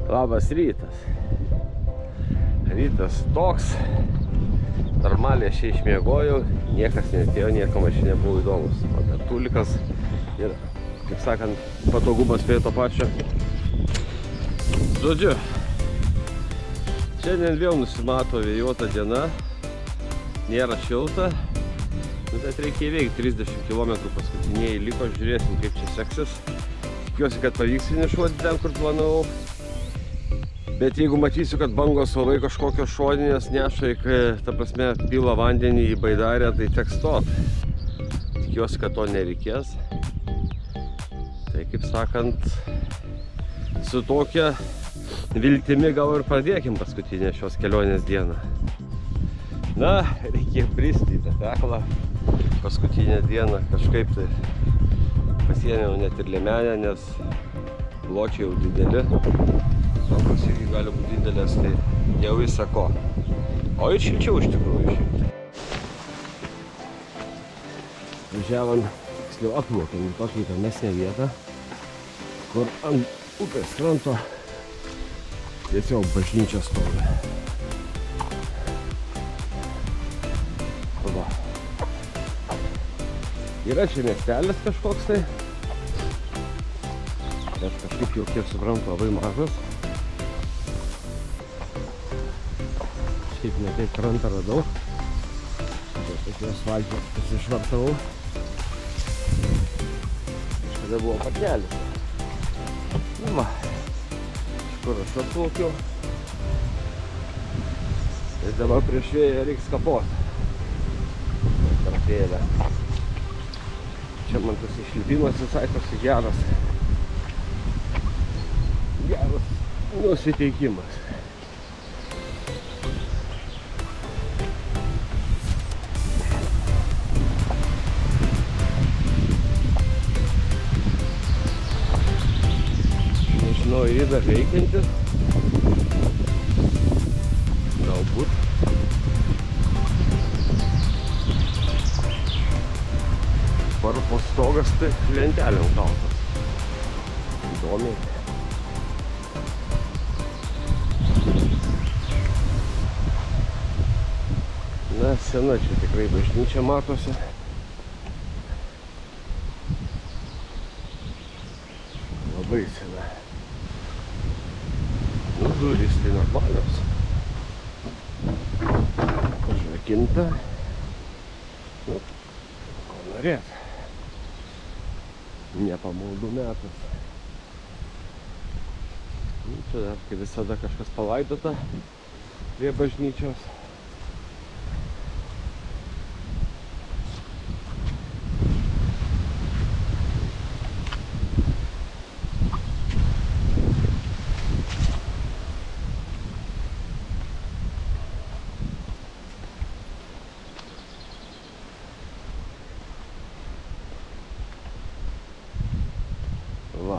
Labas rytas. Rytas toks. Normaliai aš išmiegojau, niekas neatėjo, niekam aš nebuvo įdomus. O dar tulikas ir, kaip sakant, patogumas prie to pačio. Žodžiu, šiandien vėl nusimato vėjuota diena, nėra šilta, bet reikia įveikti 30 km paskutiniai liko, žiūrėsim kaip čia seksis. Tikiuosi, kad pavyks finišuoti ten, kur planavau. Bet jeigu matysiu, kad bangos labai kažkokios šoninės neša, ta prasme, pila vandenį į baidarę, tai teks stot. Tikiuosi, kad to nereikės. Tai, kaip sakant, su tokia viltimi gal ir pradėkim paskutinę šios kelionės dieną. Na, reikia bristi į tą peklą. Paskutinę dieną kažkaip tai pasiėmiau net ir liemenę, nes pločiai jau dideli. Bangos irgi gali būti didelės, tai jau įsako. O ir šilčiau iš tikrųjų šiaip. Važiavom, tiksliau atplaukėm į tokį įdomesnę vietą, kur ant upės kranto tiesiog bažnyčia stovi. Va. Yra čia miestelis kažkoks tai, bet kažkaip jau kiek suprantu labai mažas. Šiaip ne taip krantą radau, bet tokį asfaltą pasišvartavau. Kažkada buvo pakelis. Va, iš kur aš atplaukiau. Ir dabar prieš vėją reiks kapoti. Tarpėlę. Čia man tas išlipimas visai toks geras nusiteikimas. Nežinau, jį dar veikiantis. Galbūt. Varpo stogas tai lentelėm kaltas. Įdomiai. Na, sena čia tikrai bažnyčia matosi. Labai sena. Nu, durys tai normalios. Užrakinta. Nu, ko norėt. Nepamaldų metas. Nu, čia dar, kaip visada, kažkas palaidota prie bažnyčios. Va.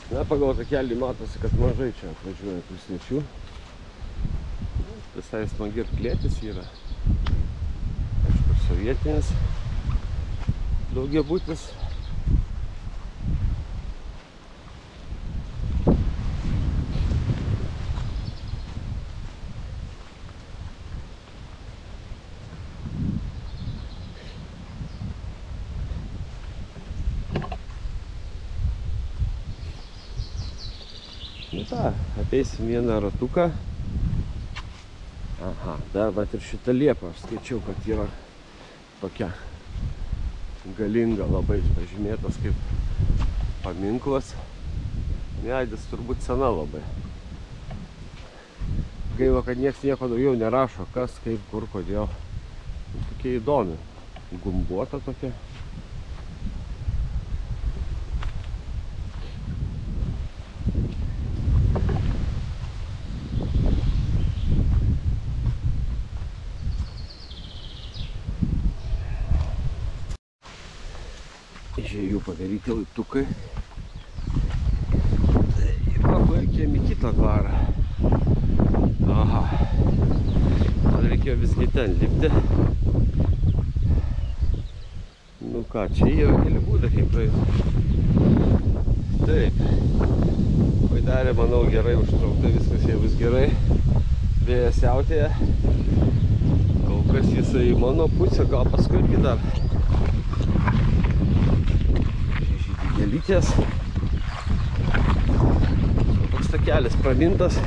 Na, pagal tą kelį matosi, kad mažai čia atvažiuoja tų svečių. Visai smagi ir klėtis yra. Aišku, sovietinis daugiabutis. Nu tą, apeisim vieną ratuką. Aha, dar bet ir šitą liepą aš skaičiau, kad yra tokia galinga, labai pažymėtas kaip paminklas. Medis turbūt sena labai. Gaila, kad nieks nieko daugiau nerašo, kas, kaip, kur, kodėl. Tokia įdomi, gumbuota tokia. Žėjų padaryti laiptukai. Tai paplaukėm į kitą dvarą. Aha. Man reikėjo visgi ten lipti. Nu ką, čia yra keli būdai kaip praeiti. Taip. pasidarė, manau, gerai užtraukta, viskas jau bus gerai. Vėjas siautėja. Kol kas jisai į mano pusę, gal paskui irgi dar. Žydi gėlytės. Toks takelis pramintas.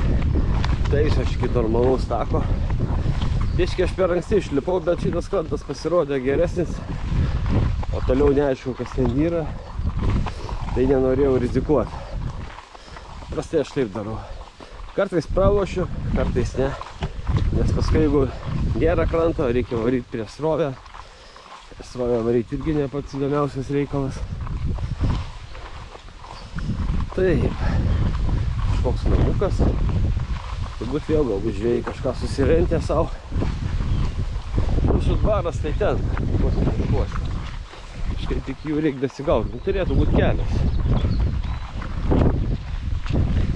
Tai aš iki normalaus tako. Biškai aš per anksti išlipau, bet šitas krantas pasirodė geresnis. O toliau neaišku, kas ten yra. Tai nenorėjau rizikuoti. Prastai aš taip darau. Kartais pralošiu, kartais ne. Nes paskui, jeigu nėra kranto, reikia varyti prie srovę. Srovę varyti irgi ne pats įdomiausias reikalas. Taip. Kažkoks namukas. Turbūt vėl galbūt žvėjai kažką susirentė savo. Mūsų dvaras tai ten, tuose miškuose. Kažkaip tik jų reikia dasigauti. Turėtų būti kelias.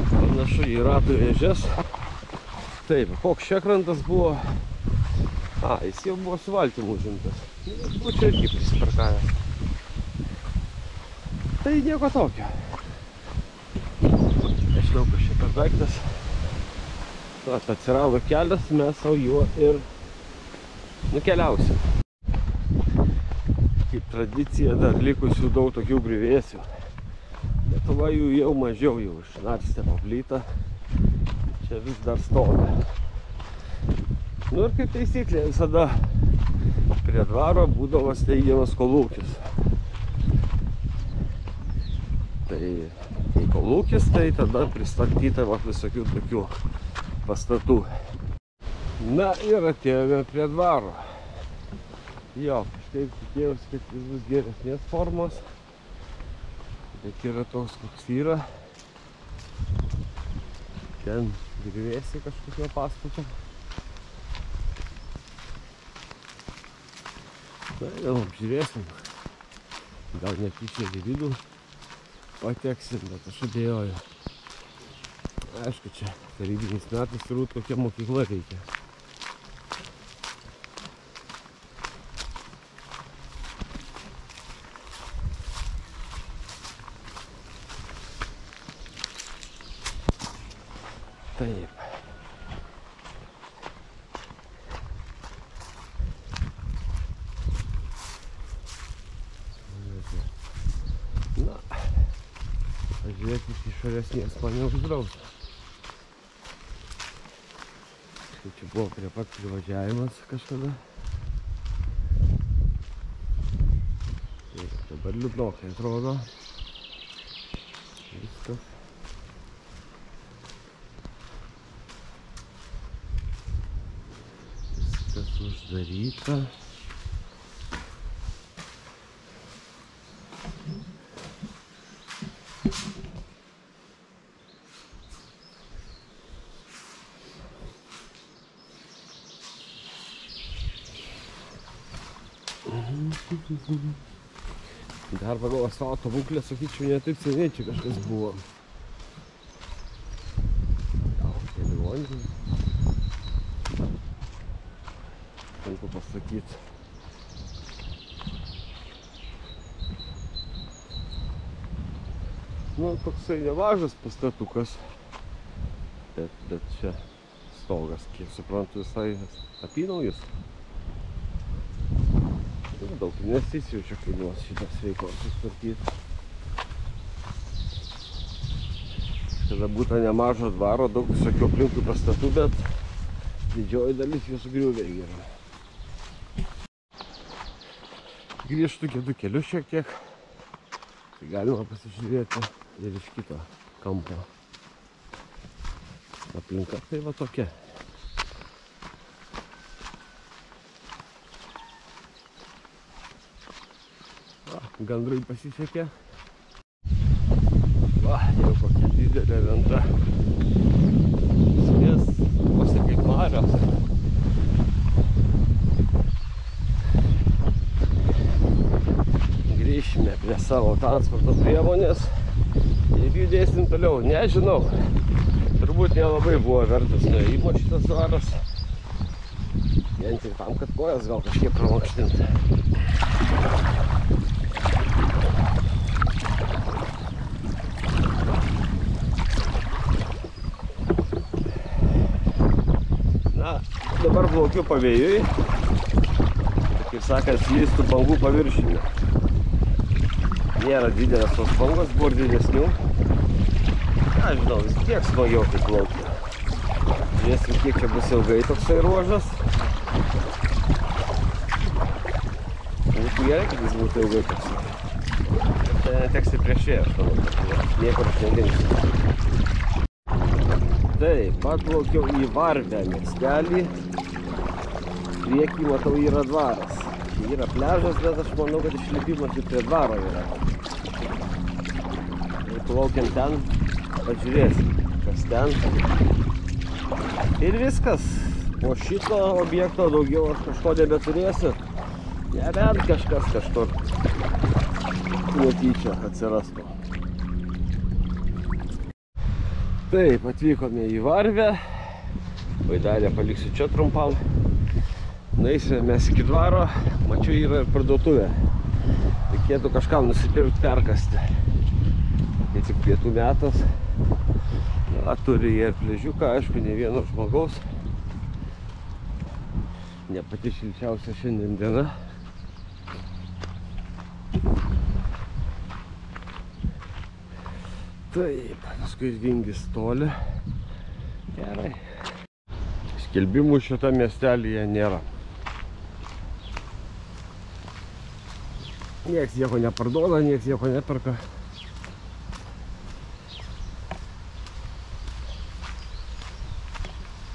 Panašu į ratų vėžes. Taip, koks čia krantas buvo? Jis jau buvo su valtim užimtas. Būčiau irgi prisiparkavęs. Tai nieko tokio. Nežinau, kas čia per daiktas. Atsirado kelias, mes savo juo ir nukeliausim. Kaip tradicija, dar likusių daug tokių griuvėsių. Lietuva jų jau mažiau, jau išnarstė paplytą. Čia vis dar stovi. Nu ir kaip taisyklė, visada prie dvaro būdavo steigiamas kolūkis. Tai kai kolūkis, tai tada pristatyta visokių tokių pastatų. Na ir atėjome prie dvaro. Jo, kažkaip tikėjausi, kad jis bus geresnės formos. Bet yra toks, koks yra. Ten griuvėsiai kažkokio pastato. Na, gal apžiūrėsim. Gal netyčia į vidų pateksim, bet aš abejoju. Aišku, čia tarybiniais metais turbūt kokia mokykla reikia. Taip. Na, pažiūrėti iš išorės nieks man neuždraus. Čia buvo prie pat privažiavimas kažkada. Taip, dabar liūdnokai atrodo. Viskas. Viskas uždaryta. Dar pagal asfalto būklę, sakyčiau, ne taip seniai čia kažkas buvo. Gal keli valandai. Sunku pasakyti. Nu, toksai nemažas pastatukas. Bet čia stogas, kiek suprantu, visai apynaujus. Daug investicijų čia kainuos šitas veiklos susitvarkyti. Kada būta nemažo dvaro, daug visokių aplinkui pastatų, bet didžioji dalis jų sugriuvę yra. Grįžtu kitų kelių šiek tiek. Tai galima pasižiūrėti ir iš kito kampo. Aplinka tai va tokia. Gandrai pasisekė. Va, jau kokia didelė lenta. Svies, vos kaip marios. Grįšime prie savo transporto priemonės ir judėsim toliau. Nežinau, turbūt nelabai buvo vertas nuėjimo šitas dvaras. Vien tik tam, kad kojas gal kažkiek pramankštinti. dabar plaukiu pavėjui, kaip sakant, slystų bangų paviršinė. Nėra didelės tos bangos, buvo didesnių. Aš žinau, vis tiek smagiau tai plaukti. Žiūrėsim, kiek čia bus ilgai toksai ruožas. Būtų gerai, kad jis būtų ilgai toksai. Tai neteksi prieš ją, aš manau, kad niekur aš nedingsiu. Taip, atplaukiau į Varvę miestelį. Priekį, matau, yra dvaras. Čia yra pliažas, bet aš manau, kad išlipimas ir prie dvaro yra. Ir plaukiam ten, pažiūrėsim, kas ten. Ir viskas. Po šito objekto daugiau aš kažko nebeturėsiu. Nebent kažkas kažkur netyčia atsirastų. Taip, atvykome į Varvę. Vaidalę paliksiu čia trumpam. Nueisime mes iki dvaro. Mačiau, yra ir parduotuvė. Reikėtų kažkam nusipirkti, perkasti. Kai tik pietų metas. Na, turi jie ir pliažiuką, aišku, ne vieno žmogaus. Ne pati šilčiausia šiandien diena. Taip, paskui vingis toli. Gerai. Skelbimų šitą miestelyje nėra. Nieks nieko neparduoda, nieks nieko neperka.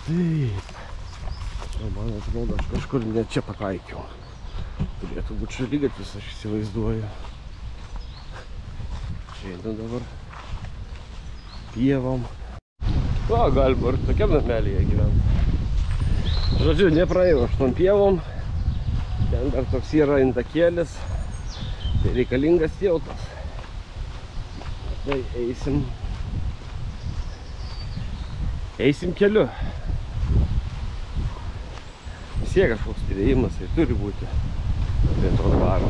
Taip. Man atrodo, aš kažkur net čia pataikiau. Turėtų būti šaligatvis, aš įsivaizduoju. Čia einu dabar pievom. O, galima ir tokiam namelyje gyventi. Žodžiu, nepraėjau aš tom pievom. Ten dar toks yra intakėlis. Tai reikalingas tiltas. Tai eisim keliu. Vis tiek kažkoks priėjimas, tai turi būti prie to dvaro.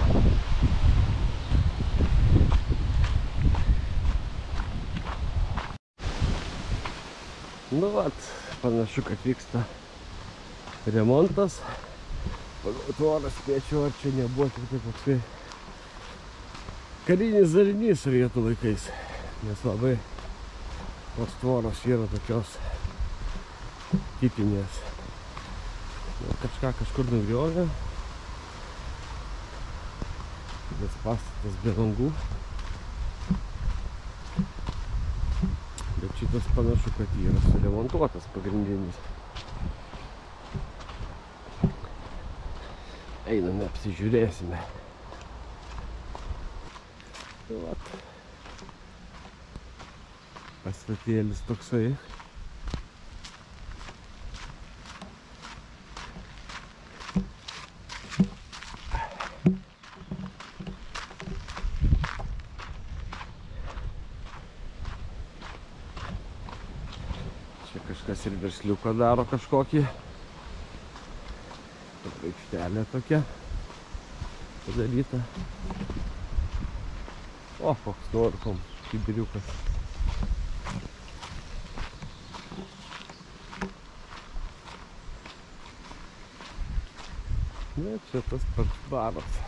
Nu vat, panašu, kad vyksta remontas. Pagal tvorą spėčiau, ar čia nebuvo tik tai koksai karinis darinys sovietų laikais. Nes labai tos tvoros yra tokios tipinės. Kažką kažkur nugriovė. Tas pastatas be langų. Bet šitas panašu, kad yra suremontuotas pagrindinis. Einame, apsižiūrėsime. Tai vat. Pastatėlis toksai. Kažkas ir versliuką daro kažkokį. Aikštelė tokia padaryta. O, koks norkom kibiriukas. Na, čia tas pats baras.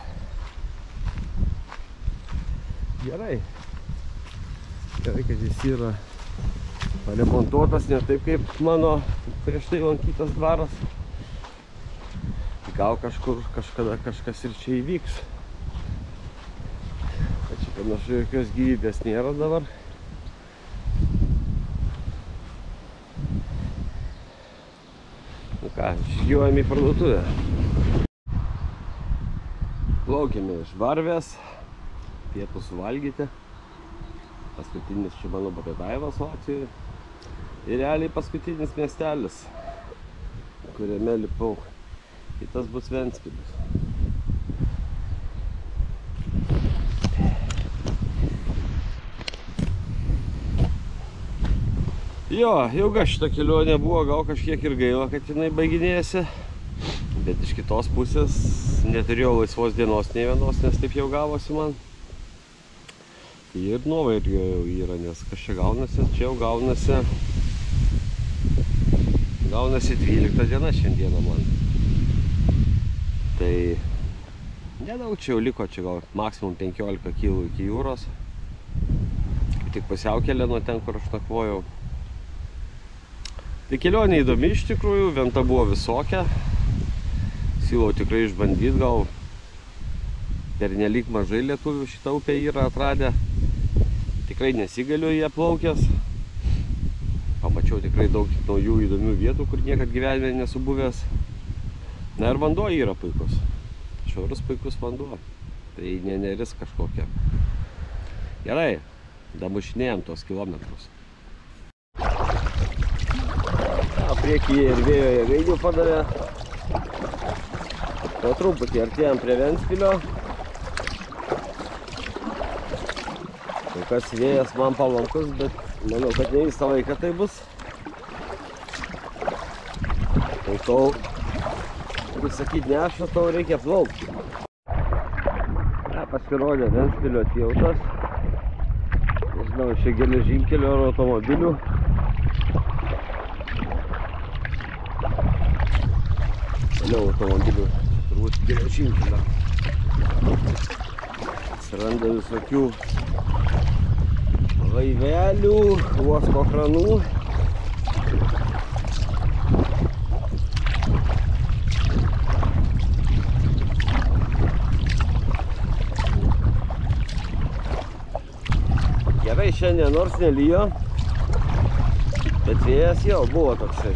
Gerai. Gerai, kad jis yra paremontuotas, ne taip kaip mano prieš tai lankytas dvaras. Gal kažkur kažkada kažkas ir čia įvyks. Bet čia panašu, jokios gyvybės nėra dabar. Nu ką, žygiuojame į parduotuvę. Plaukėme iš Varvės, pietų suvalgyti. Paskutinis čia mano Bataivos Latvijoje. Ir realiai paskutinis miestelis, kuriame lipau. Kitas bus Ventspilis. Jo, ilga šita kelionė buvo, gal kažkiek ir gaila, kad jinai baiginėjasi. Bet iš kitos pusės neturėjau laisvos dienos nei vienos, nes taip jau gavosi man. Ir nuovargio jau yra, nes kas čia gaunasi, čia jau gaunasi gaunasi 12 diena šiandieną man. Tai nedaug čia jau liko, čia gal maksimum 15 kilų iki jūros. Tik pasiaukelė nuo ten, kur aš nakvojau. Tai kelionė įdomi iš tikrųjų, venta buvo visokia. Siūlau tikrai išbandyti, gal pernelyg mažai lietuvių šitą upę yra atradę. Tikrai nesigaliu ją plaukęs. Pamačiau tikrai daug naujų įdomių vietų, kur niekad gyvenime nesu buvęs. Na ir vanduo yra puikus. Švarus puikus vanduo. Tai ne neris kažkokia. Gerai, damušinėjom tos kilometrus. Priekyje ir vėjo jėgainių padavė. Po truputį artėjom prie Ventspilio. Kol kas vėjas man palankus, bet manau, kad ne visą laiką tai bus. Tai tol, kaip sakyti, neša, tau reikia plaukti. Pasirodė Ventspilio tiltas. Nežinau, čia geležinkelio ar automobilių. Toliau automobilių, turbūt geležinkelio. Atsiranda visokių laivelių, uosto kranų. Gerai, šiandien nors nelijo, bet vėjas jau buvo toksai.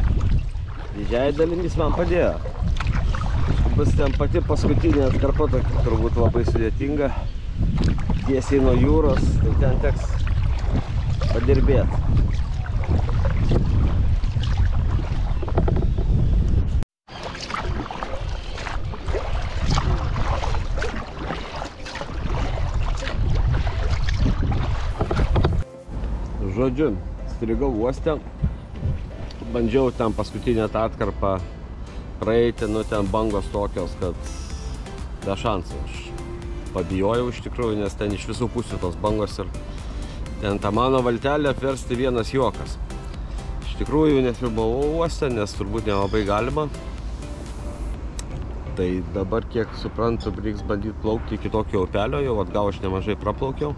Didžiai dalimis man padėjo. Bus ten pati paskutinė atkarpa, turbūt labai sudėtinga. Tiesiai nuo jūros, tai ten teks padirbėti. Žodžiu, strigau uoste. Bandžiau ten paskutinę tą atkarpą praeiti, nu ten bangos tokios, kad be šansų. Aš pabijojau iš tikrųjų, nes ten iš visų pusių tos bangos ir ten tą mano valtelę apversti vienas juokas. Iš tikrųjų nefilmavau uoste, nes turbūt nelabai galima. Tai dabar, kiek suprantu, reiks bandyti plaukti iki tokio upelio, jau atgal aš nemažai praplaukiau.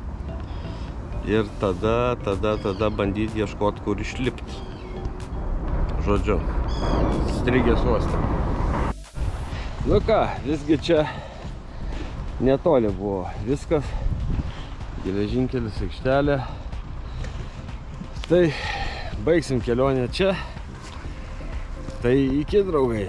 Ir tada bandyti ieškoti, kur išlipti. Žodžiu, strigęs uoste. Nu ką, visgi čia netoli buvo viskas. Geležinkelis, aikštelė. Tai baigsim kelionę čia. Tai iki, draugai.